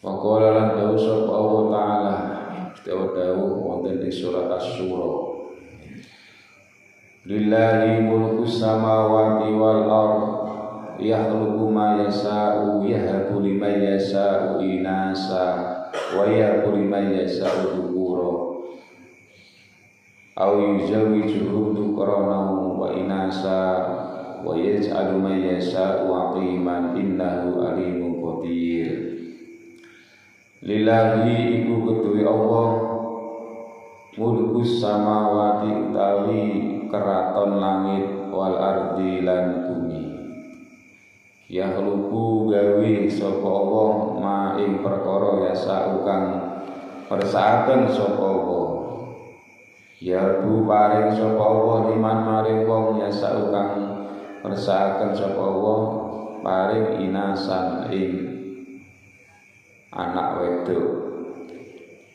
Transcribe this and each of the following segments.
Waqala lan dawuh sapa Allah Ta'ala dawuh wonten ing surat Asy-Syura. Lillahi mulku samawati wal ardh yakhluqu ma yasha'u yahabu liman yasha'u inasa wa yahabu liman yasha'u dzukura aw yuzawwijuhum dzukuranan wa inasa wa yaj'alu man yasha'u aqiman innahu alimun qadir. Lillahi iku keduwe Allah mulkus samawati utawi keraton langit wal ardi lan bumi. Yakhluqu gawe sapa Allah ma ing perkara yasa kang persaaken sapa Allah. Ya bu paring sapa Allah liman maring wong yasa kang persaaken sapa Allah paring inasan ing anak wedok.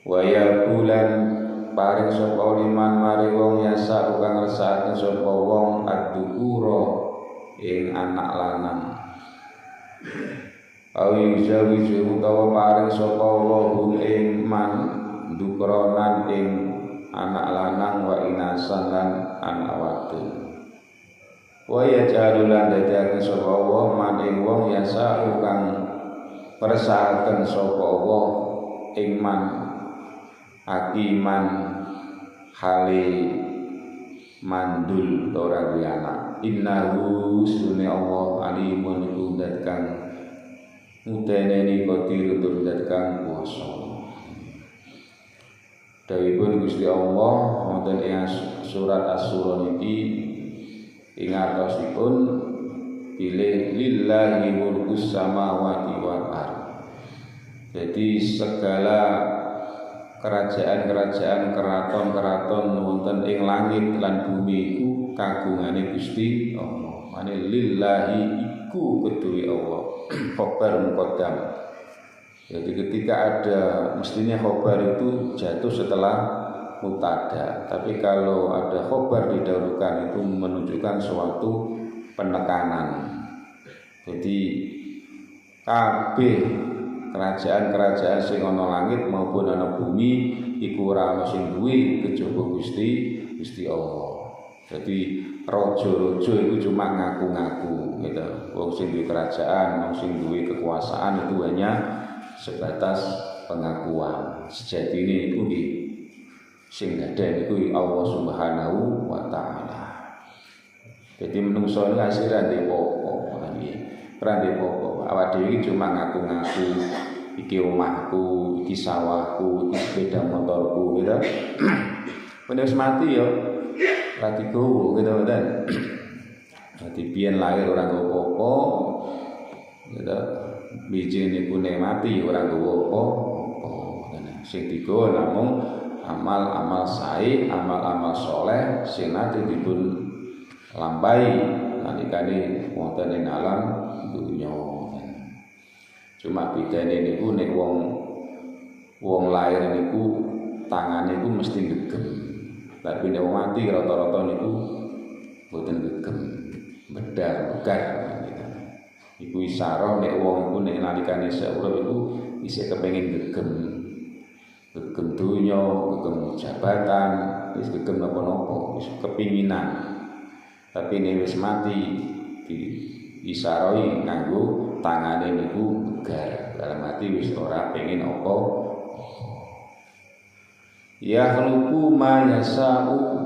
Waya bulan paring sapa liman maring wong yasa kang ngersakaken sapa wong ad-dzukura ing anak lanang. Awi zawi utawa paring sapa wong ing man dzukuranan ing anak lanang wa inasan lan anak wadon. Waya jalulan dadiake sapa wong maning wong yasa kang persaaken sapa Allah ing man hakiman hale mandul ora duwe anak. Innahu sunne Allah alimun iku zat kang muteneni qadir tur zat kang kuwasa. Dawuhipun Gusti Allah wonten ing surat Asy-Syura niki ing artosipun pilih lillahi mulkus samawati wal ardh. Jadi segala kerajaan-kerajaan, keraton-keraton wonten ing langit lan bumi iku kagungane Gusti Allah. Mane lillahi iku keduwe Allah. Khobar muqaddam. Jadi ketika ada mestinya khobar itu jatuh setelah mubtada. Tapi kalau ada khobar didahulukan itu menunjukkan suatu penekanan. Jadi kabeh kerajaan-kerajaan sing ana langit maupun ana bumi iku ora ana sing duwe kejaba Gusti Allah. Jadi raja-raja itu cuma ngaku-ngaku gitu. Wong sing duwe kerajaan, wong sing duwe kekuasaan itu hanya sebatas pengakuan. Sejatine iku nggih sing ngaden iku Allah Subhanahu wa taala. Jadi menungso iki asire ndek apa nggih. Ora ndek apa. Awak dhewe iki cuma ngaku-ngaku iki omahku, iki sawahku, iki sepeda motorku gitu. Nek wis mati ya ora digowo gitu kan. Dadi biyen lahir ora nggo apa-apa gitu. Biji niku nek mati ora nggo apa-apa. Sing digowo namung amal-amal sae, amal-amal saleh sing nate dipun lampahi nalikane wonten ing alam dunya. Cuma bedane niku nek wong lahir niku tangane niku mesti gegem. Tapi nek wong mati rata-rata niku boten gegem, bedar, begar gitu. Iku isyarah nek wong iku nek nalikane urip iku isih kepengin gegem. Gegem dunya, gegem jabatan, wis gegem napa-napa, wis kepinginan. Tapi nek wis mati di isarai nganggo tangane niku begar. Dalam mati wis ora pengen apa. Ya khluqu ma yasa'u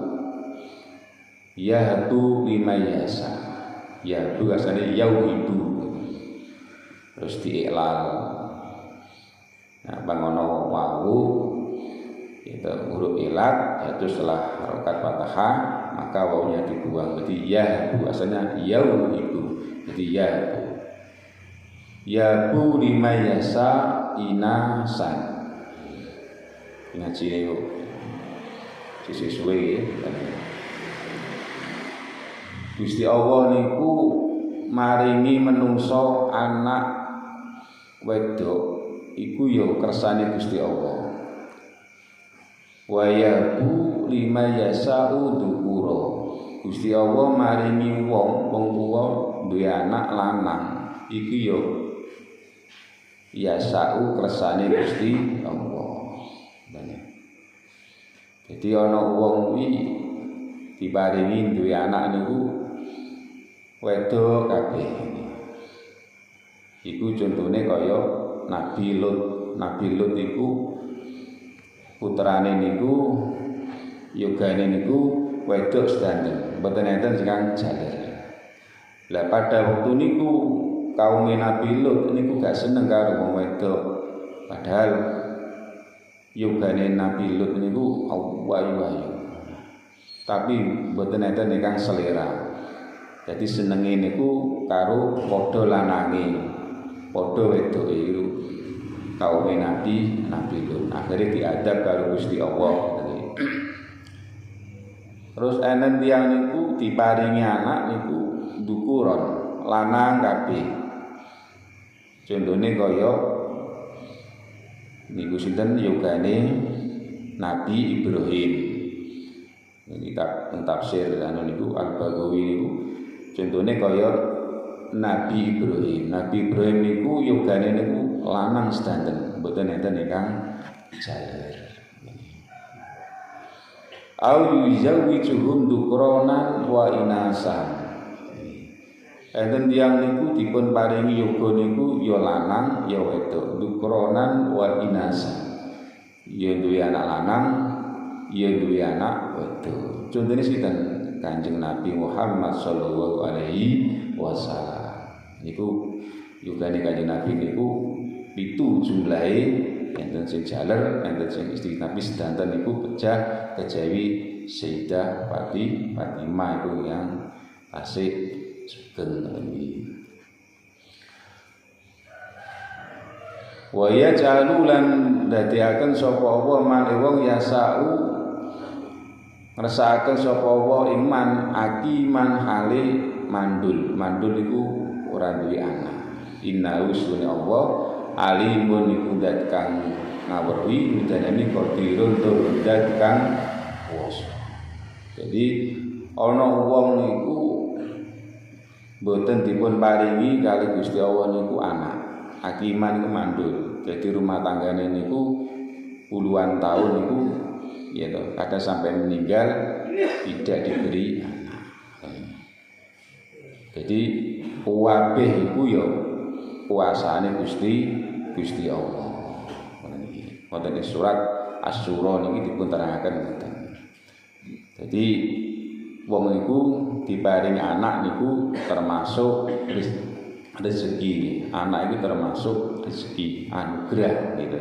yahdu lima yasa. Ya itu asane yauhidu. Terus diiklal. Nah, bangono wau itu huruf ilat yaitu setelah harokat fathah maka wawunya dibuang. Jadi ya itu asalnya yau itu. Jadi ya itu. Ya bu lima yasa inasan. Ngaji yo. Sisi suwe ya. Gusti Allah niku maringi menungso anak wedok iku yo kersane Gusti Allah. Wa yabu lima yasa'u dzukura. Gusti Allah maringi wong tuwa duwe anak lanang iki yo ya sa'u kersane Gusti Allah. Jadi ana wong kuwi diparingi duwe anak niku wedok kabeh. Iku contone kaya Nabi Lut. Nabi Lut iku putrane niku yogane niku wedok sedanten, mboten enten sing jaler. Lah pada waktu niku kaum Nabi Lut niku gak seneng karo wong wedok. Padahal yogane Nabi Lut niku ayu-ayu. Tapi mboten enten ingkang selera. Jadi senenge niku karo padha lanange, padha wedoke iku kaum Nabi Lut. Akhire diadab karo Gusti Allah. Terus enen tiyang niku diparingi anak niku dukuron, lanang kabeh. Contone kaya niku sinten yogane Nabi Ibrahim. Ini tafsir anu niku Al-Baghawi niku contone kaya Nabi Ibrahim. Nabi Ibrahim niku yogane niku lanang sedanten, mboten enten ingkang jaler. Au yuzawwijuhum dzukronan wa inasan. Enten tiyang niku dipun paringi yoga niku ya lanang ya wedok, dzukronan wa inasan. Ya duwe anak lanang, ya duwe anak wedok. Contone sinten? Kanjeng Nabi Muhammad sallallahu alaihi wasallam. Niku yogane Kanjeng Nabi niku 7 jumlahe. Enten sing jaler, enten sing istri Nabi sedanten niku pecah kejawi Sayyidah Fatimah itu yang asik sugeng iki. Wa yaj'alulan dadiaken sapa Allah man wong yasau ngrasakaken sapa Allah iman akiman hale mandul. Mandul iku ora duwe anak. Inna usune Allah alimun iku dat kang ngawruhi udanane qadirun tur dat kang kuwasa. Jadi ana wong niku mboten dipun paringi kali Gusti Allah niku anak. Hakiman niku mandul. Jadi rumah tanggane niku puluhan tahun niku ya toh kadang sampai meninggal tidak diberi anak. Jadi kuwabeh iku ya kuasane Gusti Allah. Wonten surat Asy-Syura niki dipun terangaken ngoten. Jadi wong niku diparingi anak niku termasuk rezeki. Anak itu termasuk rezeki, anugerah gitu.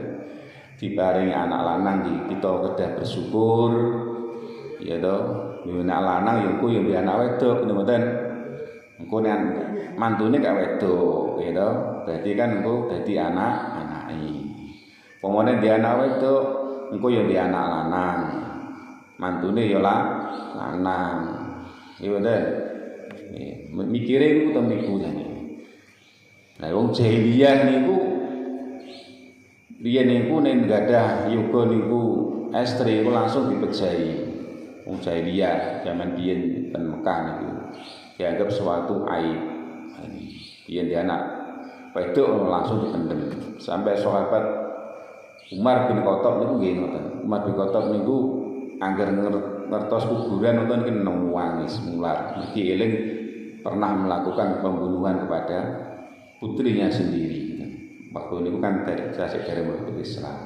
Diparingi anak lanang kita kedah bersyukur. Ya toh, anak lanang ya ku ya anak wedok ngoten. Engko nek mantune gak wedok, gitu. Berarti kan engko dadi anake. Pomone dia anak wedok, engko ya dia anak lanang. Mantune ya lanang. Iya bener. Mikire iku to mikune. Lah wong jahiliyah niku riyen niku nek gadah yoga niku estri iku langsung dipejahi. Wong jahiliyah zaman biyen ten Mekah niku dianggap suatu aib. Biyen dia anak wedok langsung dipendem. Sampai sahabat Umar bin Khattab niku nggih ngoten. Umar bin Khattab niku angger ngertos kuburan nonton iki nangis mular. Iki eling pernah melakukan pembunuhan kepada putrinya sendiri. Waktu niku kan dari masuk Islam.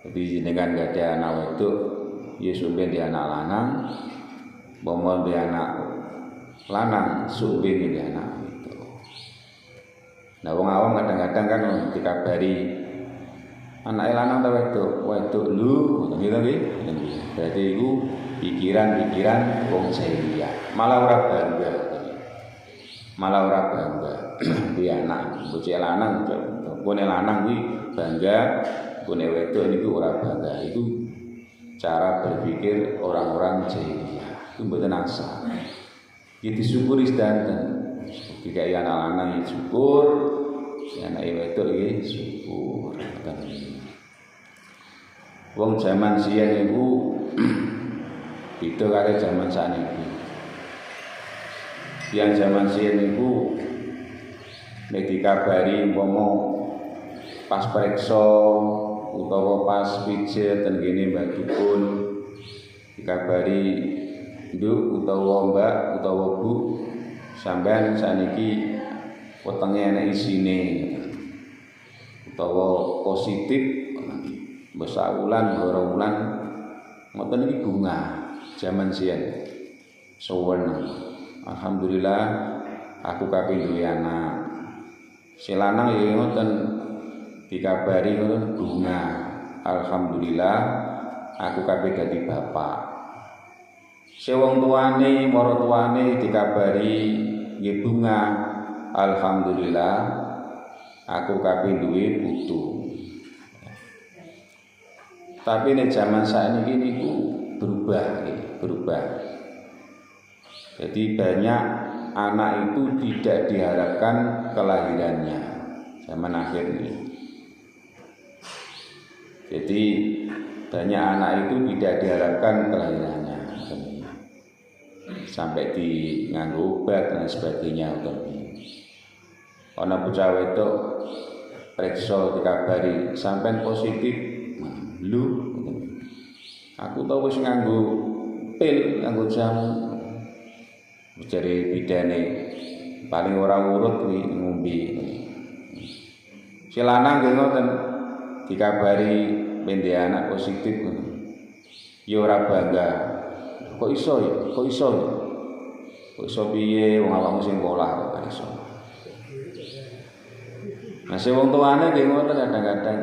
Jadi jenengan gak ada anak wedok, ya sumben dia anak lanang, bomo dia anak lanang, sumben dia anak wedok. Nah wong awam kadang-kadang kan dikabari anak lanang ta wedok lu, ngoten nggih. Berarti iku pikiran-pikiran wong jahiliyah. Malah ora bangga. Kuwi anak bocah lanang, kone lanang kuwi bangga, kone wedok niku ora bangga. Itu cara berpikir orang-orang jahiliyah. Itu mboten asal. Iki disyukuri sedanten. Dikai anak lanang iki syukur, anak wedok iki syukur. Wong zaman siyen niku beda karo zaman saniki. yang zaman siyen niku nek dikabari umpama pas preksa utawa pas pijet ten kene Mbak Dukun dikabari Nduk utawa Mbak utawa Bu sampean saniki wetenge enek isine utawa positif besawulan horowulan ngoten iki bunga zaman siyen suwen. Alhamdulillah aku kaping duwe anak. Si lanang ya ngoten dikabari ngoten bunga. Alhamdulillah aku kaping dadi bapak. Si wong tuane maratuwane dikabari nggih bunga. Alhamdulillah aku kaping duwe putu. Tapi nek zaman saiki niku berubah. Jadi banyak anak itu tidak diharapkan kelahirannya zaman akhir ini. Jadi banyak anak itu tidak diharapkan kelahirannya sampai di nganggo obat dan sebagainya. Ana bocah wedok preksa dikabari sampean positif. Lu aku tau wis nganggo pil, nganggo jamu. Jare bidane paling ora urut kuwi ngombe. Si lanang nggih ngoten dikabari pende anak positif ngono. Ya ora bangga. Kok iso ya? Kok iso piye wong awakmu sing pola kok iso. Nah, si wong tuane nggih ngoten kadang-kadang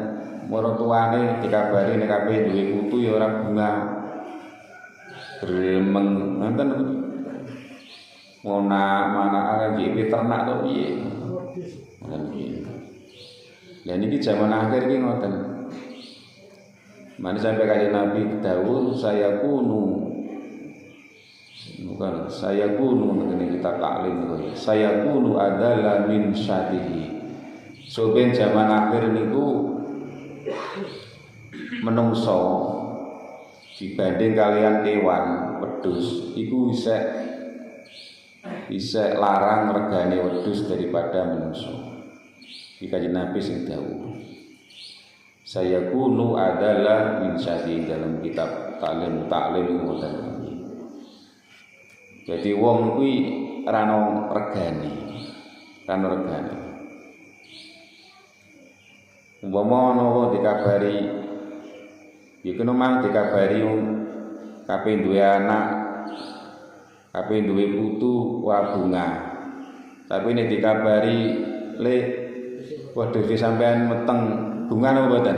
marang tuane dikabari nek kabeh duwe putu ya ora bunga. Gremeng ngoten ngona mana iki ternak to piye. Ngoten piye. Lah niki zaman akhir iki ngoten. Mane sampai kanjeng Nabi dawuh saya kunu ngene kita taklim to. Saya kunu adalah min syatihi. So ben zaman akhir niku menungso dibanding kalian kewan wedhus iku bisa larang regane wedhus daripada menungso. Iki kanjeng Nabi sing dawuh. Saya kunu adalah min syati dalam kitab taklim ngoten. Jadi wong kuwi rano regane. Umpama ana dikabari ya kena mang dikabari kaping duwe anak, kaping duwe putu ora bunga. Tapi nek dikabari le waduh sampean meteng bunga napa mboten?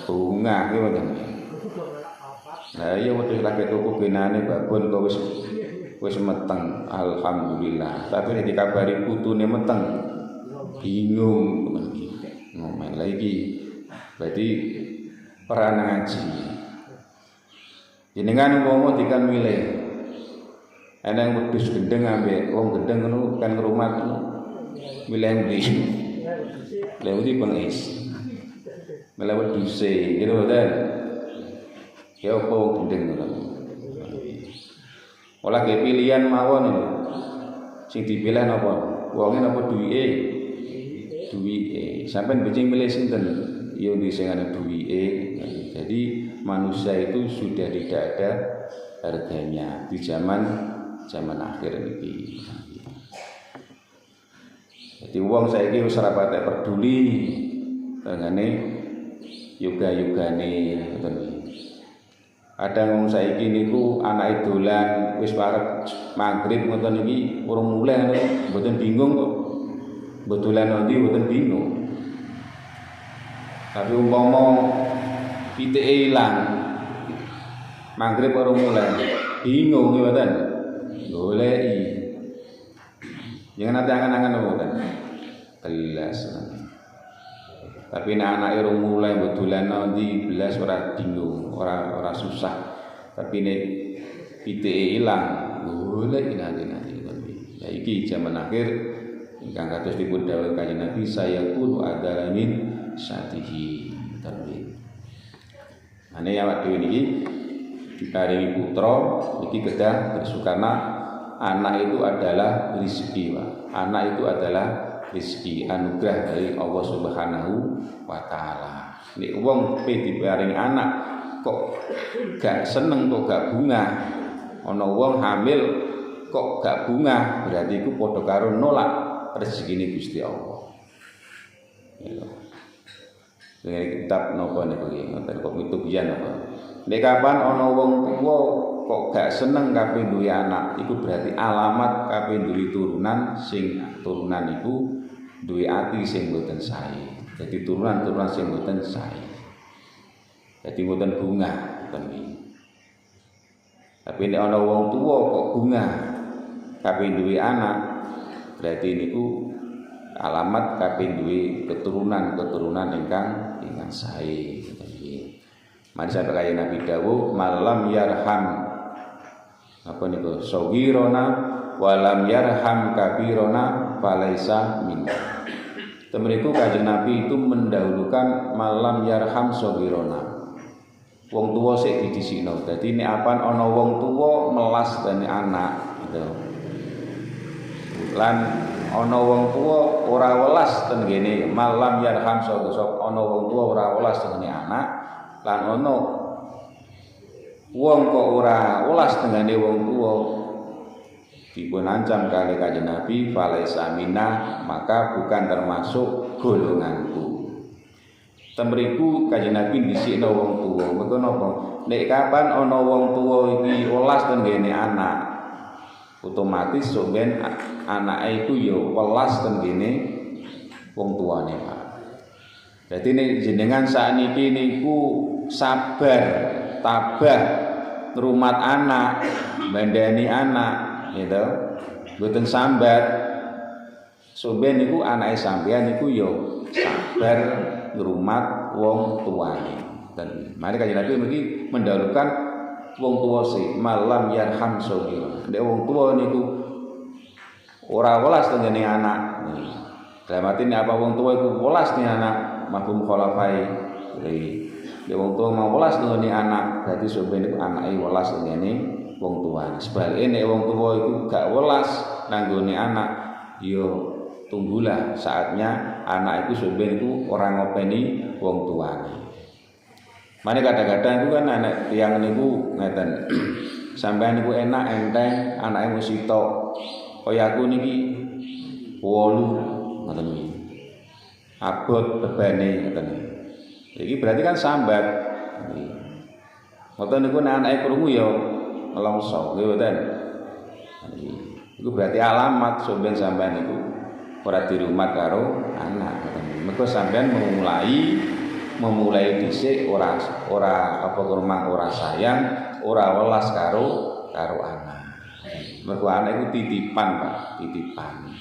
Bunga ki mboten. Lah iya waduh lagi tuku genane babon kok wis meteng alhamdulillah. Tapi nek dikabari putune meteng bingung temen iki. Ngomong lagi berarti peran ngaji. Jenengan umpama dikan milih ana wedhus gendeng ambek wong gendeng ngono kan ngrumat ngono. Milih ndi? Lha iki pengis. Milih wedhuse, gitu mboten. Ya apa gendeng ngono. Olah ge pilihan mawon lho. Sing dipilih napa? Wonge napa duwike? Duwike. Sampeyan becing milih sinten? Ya ndi sing ana duwike. Jadi manusia itu sudah tidak ada harganya di zaman akhir ini. Jadi wong saiki wis ora patek peduli tengene yoga-yogane ngoten. Ada wong saiki niku anak dolan wis parek magrib ngoten iki urung mulai mboten bingung kok. Betulan nanti mboten bingung. Tapi umpama pitike ilang magrib urung mulai bingung mboten. Goleki. Jangan nanti angan-angan mboten. Belas. Tapi nek anake urung mulai betulan nanti belas ora bingung, ora susah. Tapi nek pitike ilang goleki nanti. Ya iki zaman akhir ingkang kados dipun dawuh kanjeng Nabi saya pun adalah min syatihi tarbi. Ane awak dhewe niki diparingi putra iki kedah bersukana anak itu adalah rezeki, Pak. Anak itu adalah rezeki, anugerah dari Allah Subhanahu wa taala. Nek wong pe diparing anak kok gak seneng, kok gak bungah. Ana wong hamil kok gak bungah, berarti iku padha karo nolak rezekine Gusti Allah. Ya. Dengan kitab napa niku ngoten kok mitubian apa. Nek kapan ana wong tuwa kok gak seneng kabeh duwe anak, iku berarti alamat kabeh duwe turunan sing turunan iku duwe ati sing mboten sae. Jadi turunan-turunan sing mboten sae. Jadi mboten bungah ngoten iki. Tapi nek ana wong tuwa kok bungah kabeh duwe anak, berarti niku alamat kabeh duwe keturunan-keturunan ingkang sae. Mari sampai kaya Nabi dawuh malam yarham apa niku sawirona walam yarham kabirona falaisa minna. Temeriku kanjeng Nabi itu mendahulukan malam yarham sawirona. Wong tuwa sik didhisikno. Dadi nek apan ana wong tuwa melas dene anak gitu. Lan ana wong tuwa ora welas ten kene malam yarham sawirona, ana wong tuwa ora welas dene anak. Lan ono wong kok ora welas dengane wong tuwa dipun ancam kali kanjeng Nabi falaisa minna, maka bukan termasuk golonganku. Temriku kanjeng Nabi dhisikno wong tuwa. Mergo napa? Nek kapan ana wong tuwa iki welas dengane anak, otomatis sampeyan anake iku ya welas dengane wong tuane, Pak. Dadi nek jenengan sakniki niku sabar, tabah ngrumat anak, mbandani anak, gitu. Mboten sambat. Sampeyan niku anake sampeyan niku ya sabar ngrumat wong tuane. Dan mari kanjeng Nabi mriki mendahulukan wong tuwa sih, malam yarham sagira. Nek wong tuwa niku ora welas dene anak. Dalam arti apa wong tuwa iku welas nih anak, mafhum khalafai. Nek wong tuwa mau welas nggone anak, berarti sampeyan iku anake welas ngene wong tuwa. Sebalike nek wong tuwa iku gak welas nanggone anak, ya tunggulah saatnya anak iku sampeyan iku ora ngopeni wong tuane. Mane kadang-kadang iku kan anak tiyang niku ngeten. Sampeyan niku enak enteng, anake mung sitok. Kaya aku niki 8 ngoten iki. Abot bebane ngoten iki. Iki berarti kan sambat. Ngoten niku nek anake krungu ya nelongso, nggih mboten. Iku berarti alamat sampeyan sampean niku ora dirumat karo anak. Mergo sampeyan memulai dhisik ora apa kurang ora sayang, ora welas karo anak. Mergo anak iku titipan, Pak, titipan.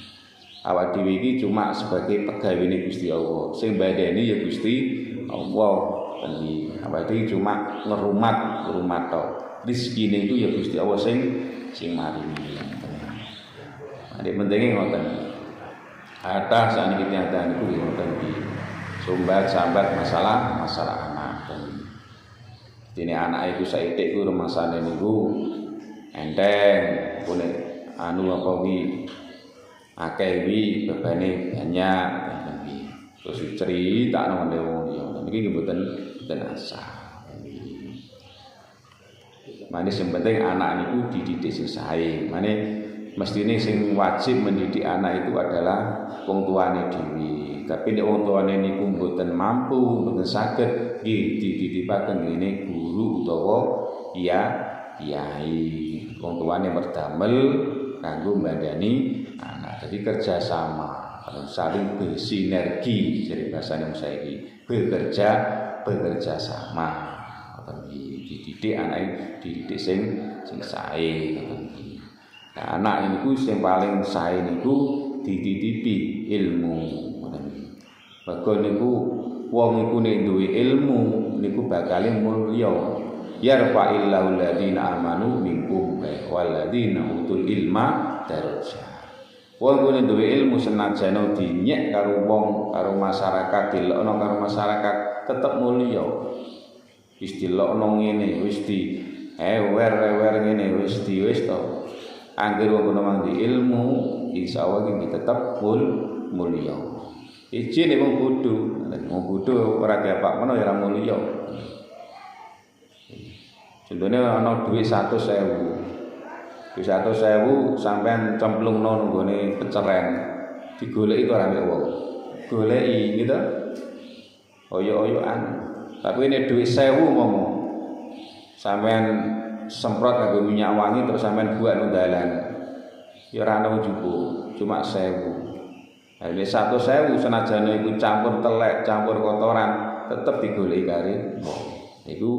Awak dhewe iki cuma sebagai pegawene Gusti Allah. Sing mbadani ya Gusti Allah. Awak dhewe cuma ngrumat tok. Rezekine iku ya Gusti Allah sing maringi. Nek pentinge ngoten. Ada saniki tiyang niku ngoten iki. Sambat masalah anak. Dene anak iku saithik ku rumasane niku enteng, pune anu apa iki akeh iki bebane banyak iki. Terus critakno ngene wong liya. Niki mboten asah. Mane sing penting anak niku dididik sing sae. Mane mestine sing wajib mendidik anak itu adalah wong tuane dhewe. Tapi nek wong tuane niku mboten mampu, mboten saged nggih dititipaken ngene guru utawa kiai. Wong tuane berdamel kanggo mbandani anak. Jadi kerjasama, saling bersinergi, jadi bahasane saiki bekerja sama. Dididik anak dididik sing sae. Nah, anak niku sing paling sae niku dititipi ilmu. Mergo niku wong niku nek duwe ilmu niku bakal mulya. Yarfa'illahu alladziina amanu minkum walladzina utul ilma darajat. Wong kuwi duwe ilmu senajan dinyek karo wong, karo masyarakat, dilokno karo masyarakat tetep mulya. Wis dilokno ngene, wis di wer ngene, wis to. Angger wong kono mang di ilmu, insyaallah iki tetep mulya. Ijine wong bodho ora diapak ngono ya ora mulya. Contone ana dhuwit 100.000. Dhuwit 100.000 sampean cemplungno nggone peceren. Digoleki to ora mek wong. Goleki gitu. Oyo-oyoan. Tapi ini dhuwit 1.000 momo. Sampean semprot kanggo minyak wangi terus sampean buat nang dalan. Ya ora ana ujug, cuma 1.000. Nah, ini 100.000 senajane iku campur telek, campur kotoran, tetep digoleki kare wong. Iku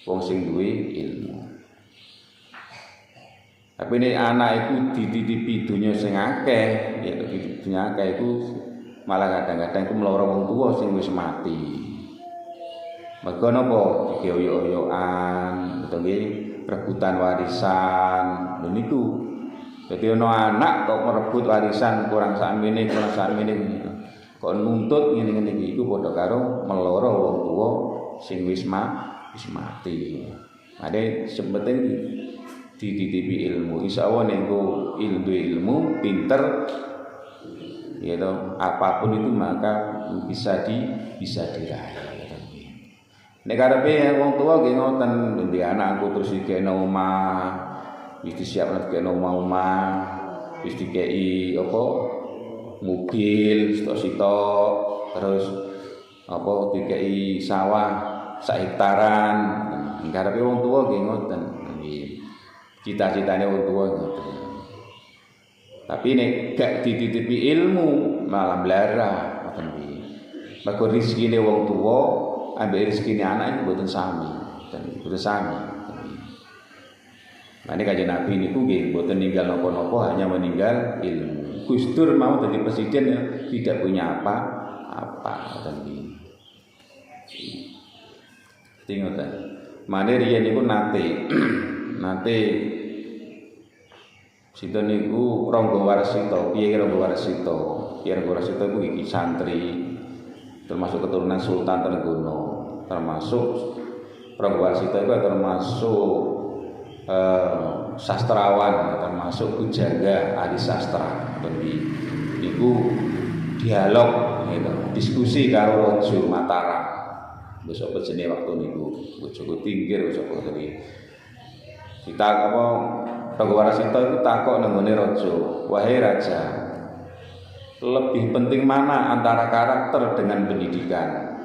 wong sing duwe ilmu. Tapi ini anak iku dititipi donya sing akeh, ya dunya akeh iku malah kadang-kadang iku mloro wong tuwa sing wis mati. Mergo napa dikeoyo-oyoan, utawa rebutan warisan, lha niku. Dadi ana anak kok merebut warisan kurang sakmene kok nuntut ngene-ngene iki iku padha karo meloro wong tuwa sing wis mati. Ade sepenting dititipi ilmu. Insyaallah nek ilmu pinter ya toh, apapun itu maka bisa diraih. Nek karepe wong tuwa nggih ngoten, endi anakku terus dikene omah wis disiapkan kene omah-omah, wis dikei apa mobil sitok-sitok, terus apa dikei sawah sak hektaran. Ngarepe wong tuwa nggih ngoten. Nggih. Cita-citane wong tuwa ngoten. Tapi nek gak dititipi ilmu malah mlarah ngoten iki. Mergo rezekine wong tuwa ambek rezekine anak iku mboten sami. Mboten sami. Nah, ini Kanjeng Nabi niku nggih mboten ninggal napa-napa, hanya meninggal ilmu. Gus Dur mau jadi presiden ya tidak punya apa-apa ngoten iki. Tingoten. Mane riyen niku nate sinten niku Rangga Warsita, Piye Rangga Warsita. Piye Rangga Warsita iku iki santri termasuk keturunan Sultan Trenggono, termasuk Rangga Warsita itu termasuk sastrawan, termasuk pujangga ahli sastra. Iku dialog gitu, diskusi karo Raja Mataram. Wis apa jenenge waktu niku Joko Tingkir wis apa tadi. Kita apa Rangga Warsita iku takok nang ngene raja, "Wahai raja, lebih penting mana antara karakter dengan pendidikan?"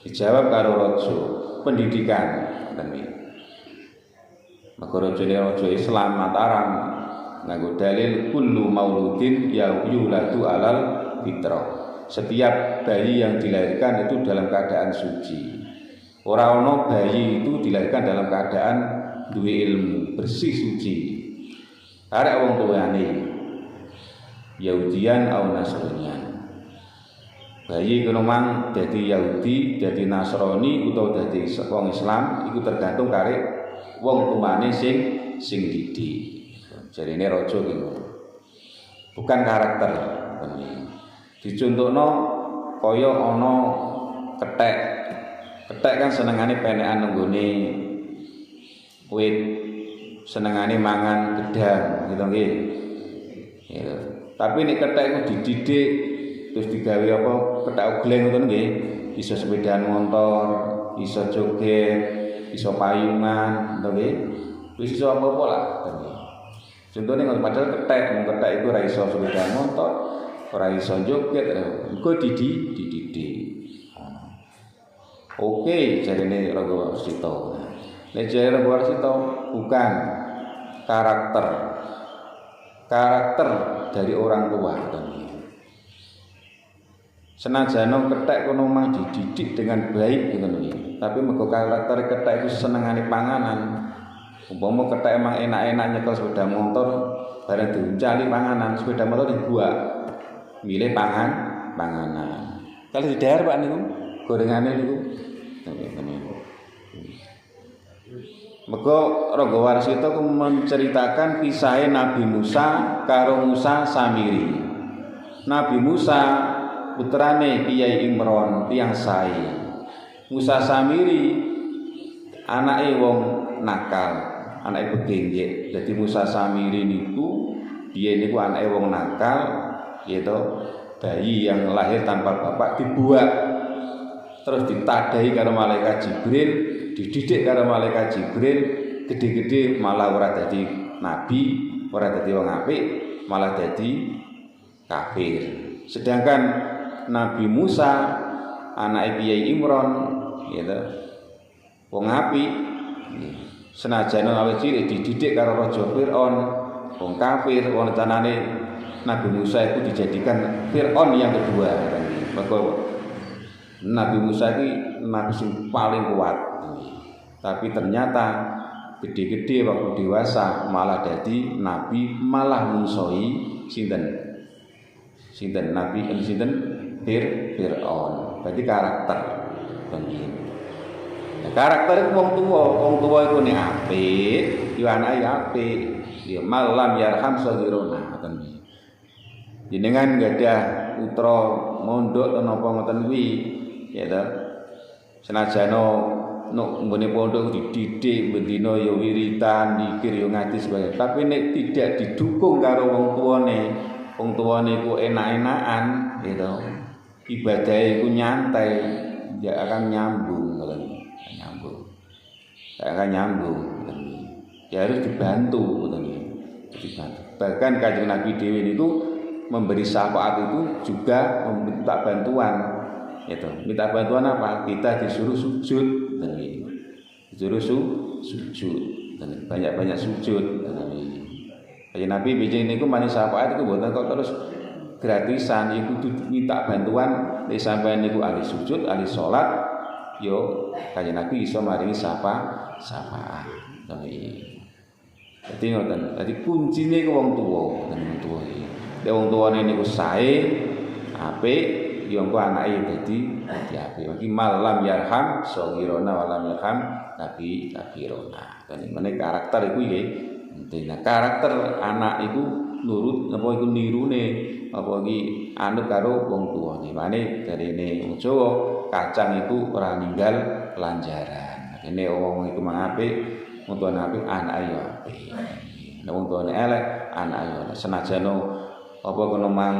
Dijawab karo raja, "Pendidikan." Maka raja Islam Mataram nganggo dalil kullu mauludin yuladu alal fitrah. Setiap bayi yang dilahirkan itu dalam keadaan suci. Ora ono bayi itu dilahirkan dalam keadaan duwe ilmu, bersih suci. Arek wong tuane Yahudian au Nasranian. Bayi kena mang dadi Yahudi, dadi Nasrani utawa dadi wong Islam iku tergantung karek wong tuane sing didik. Jarine raja ki bukan karakter. Dicontohno kaya ana kethek. Kethek kan senengane penekan nang nggone wit, senengane mangan gedang, gitu nggih. Ya. Tapi nek kethek ku dididik terus digawe apa kethek gleng ngoten nggih, iso sepedaan motor, iso joget, iso payungan, nggih. Wis iso apa-apa lah. Contohnya ngoten padahal kethek iku ora iso sepedaan motor, ora iso joget, engko dididik. Oke, jarine Rangga Warsita. Nek jare Rangga Warsita bukan karakter dari orang tua. Senajan kethek kono mah dididik dengan baik ngoten iki. Tapi mergo karakter kethek iku senengane panganan. Umpama kethek emang enak-enak nyekel sepeda motor, bareng diuncali panganan, sepeda motor dibuat. Milih panganan. Kalau di daerah Pak niku, gorengane niku. Mergo Rangga Warsita ku menceritakan kisah Nabi Musa karo Musa Samiri. Nabi Musa putrane Kiai Imron tiyang sae. Musa Samiri anake wong nakal, anake begenjek. Dadi Musa Samiri niku biyen niku anake wong nakal, yaitu bayi yang lahir tanpa bapak dibuat, terus ditadahi karo malaikat Jibril, dididik karo malaikat Jibril, gede-gede malah ora dadi nabi, ora dadi wong apik, malah dadi kafir. Sedangkan Nabi Musa anak Kiai Imron gitu, wong apik, senajan awet cilik dididik karo raja Firaun, wong kafir, wong tanane Nabi Musa itu dijadikan Firaun yang kedua. Maka Nabi Musa ini nabi yang paling kuat, tapi ternyata gede-gede waktu dewasa malah jadi nabi, malah musuhi sinten nabi sinten Firaun. Berarti karakter begini. Nah, karakter itu wong tua itu nih apik, yo anake apik, yo malam yarham saghirona ngoten. Jenengan gadah putra mondok napa ngoten kuwi, ya ta. Senajan nggone pondok dididik bendina ya wiritan, zikir ya ngaji sebagainya. Tapi nek tidak didukung karo wong tuane iku enak-enakan, gitu. Ibadah iku nyantai, ya akan nyambung, Ya harus dibantu, Bahkan Kanjeng Nabi dhewe niku memberi syafaat itu juga meminta bantuan, gitu. Minta bantuan apa? Kita disuruh sujud, disuruh sujud, dan banyak-banyak sujud. Kanjeng Nabi bijing niku mani syafaat itu mboten kok terus gratisan, iku minta bantuan nek sampeyan niku ahli sujud, ahli salat, yo Kanjeng Nabi iso maringi syafaat. Dadi ngoten. Dadi kuncine ku wong tuwa, wong tuwa iki. Nek wong tuwane niku sae, apik, ya engko anake dadi apik. Iki malam yarham saghirona walam yarham kabirona. Dan meneh karakter iku nggih penting. Nah, karakter anak iku nurut apa iku nirune apa iki anut karo wong tuwane. Mane darene wong Jawa kacang iku ora ninggal pelanjaran. Dene wong iku mangapik, wong tuane apik, anake yo apik. Nek wong tuane elek, anake yo senajan apa kono mang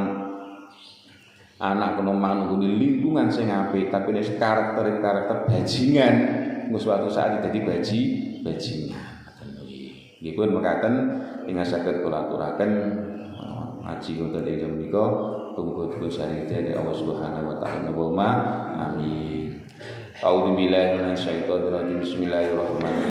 anak kono mang nggone lingkungan sing apik, tapi nek karakter bajingan, mung suatu saat dadi bajingan. Nggih pun mekaten ingkang saged kula aturaken ngaji wonten ing menika muga-muga sareng Allah Subhanahu wa taala. Amin. A'udzu billahi minasyaitonir rajim. Bismillahirrahmanirrahim.